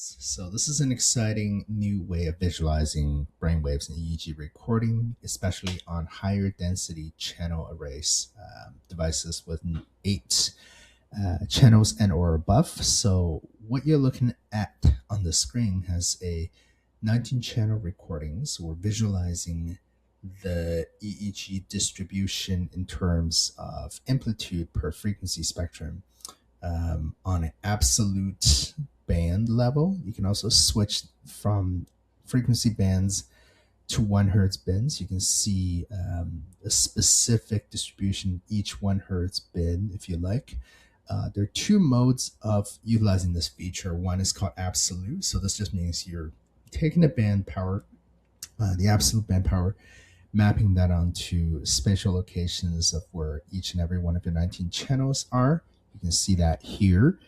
So this is an exciting new way of visualizing brainwaves in EEG recording, especially on higher density channel arrays, devices with eight channels and or above. So what you're looking at on the screen has a 19 channel recording. So we're visualizing the EEG distribution in terms of amplitude per frequency spectrum on an absolute band level. You can also switch from frequency bands to 1 hertz bins. You can see a specific distribution each 1 hertz bin if you like. There are two modes of utilizing this feature. One is called absolute. So this just means you're taking the band power, the absolute band power, mapping that onto spatial locations of where each and every one of your 19 channels are. You can see that here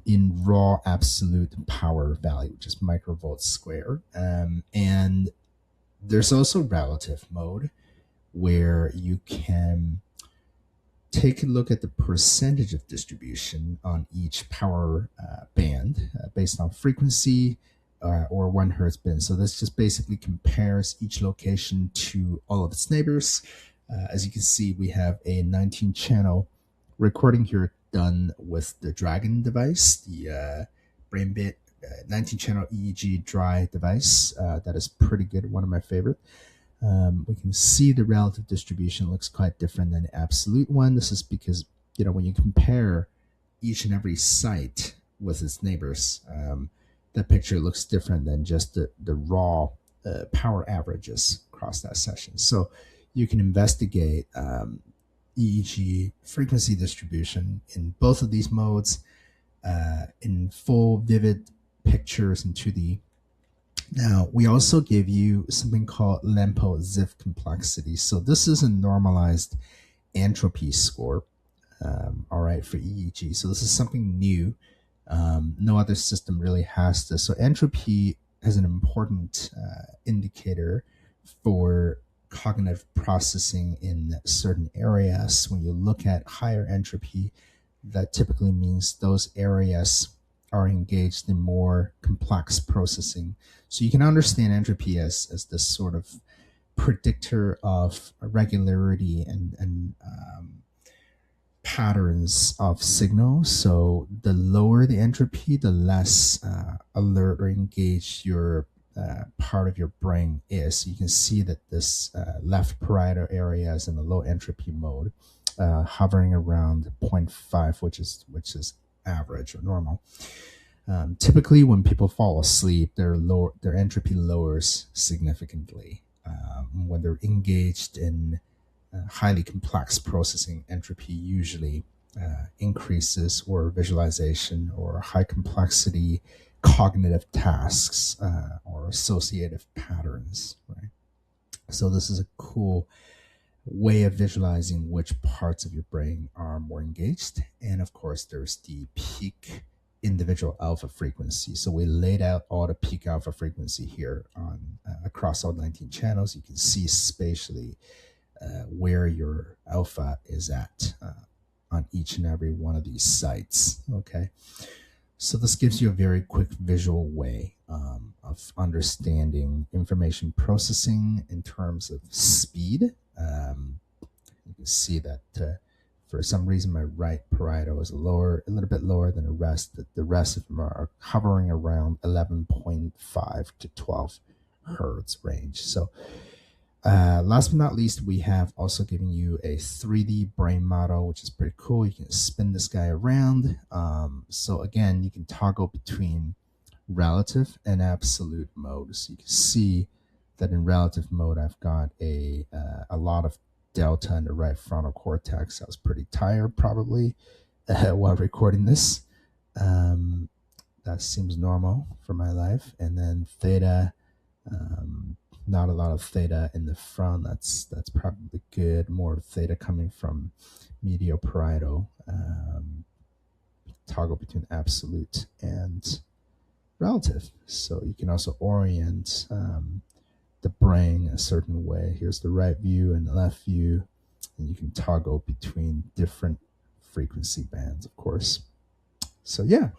in raw absolute power value, which is microvolts square. And there's also relative mode where you can take a look at the percentage of distribution on each power band based on frequency or 1 hertz bin. So this just basically compares each location to all of its neighbors. As you can see, we have a 19 channel recording here done with the Dragon device, the BrainBit 19 channel EEG dry device. That is pretty good, one of my favorite. We can see the relative distribution looks quite different than the absolute one. This is because, when you compare each and every site with its neighbors, that picture looks different than just the raw power averages across that session. So you can investigate EEG frequency distribution in both of these modes in full vivid pictures in 2D. Now, we also give you something called Lempel-Ziv complexity. So this is a normalized entropy score, all right, for EEG. So this is something new. No other system really has this. So entropy is an important indicator for cognitive processing in certain areas. When you look at higher entropy, that typically means those areas are engaged in more complex processing. So you can understand entropy as this sort of predictor of regularity and patterns of signals. So the lower the entropy, the less alert or engaged your part of your brain is. So you can see that this left parietal area is in the low entropy mode, hovering around 0.5, which is average or normal. Typically, when people fall asleep, their entropy lowers significantly. When they're engaged in highly complex processing, entropy usually increases, or visualization or high complexity cognitive tasks or associative patterns, right? So this is a cool way of visualizing which parts of your brain are more engaged. And of course, there's the peak individual alpha frequency. So we laid out all the peak alpha frequency here on across all 19 channels. You can see spatially where your alpha is at on each and every one of these sites. Okay, so this gives you a very quick visual way of understanding information processing in terms of speed. You can see that for some reason my right parietal is a little bit lower than the rest. The rest of them are hovering around 11.5 to 12 hertz range. So last but not least, we have also given you a 3D brain model, which is pretty cool. You can spin this guy around. So again, you can toggle between relative and absolute mode. So you can see that in relative mode, I've got a lot of delta in the right frontal cortex. I was pretty tired probably while recording this. That seems normal for my life. And then theta, not a lot of theta in the front. That's probably good. More theta coming from medial parietal. Toggle between absolute and relative. So you can also orient the brain a certain way. Here's the right view and the left view, and you can toggle between different frequency bands, of course. So yeah.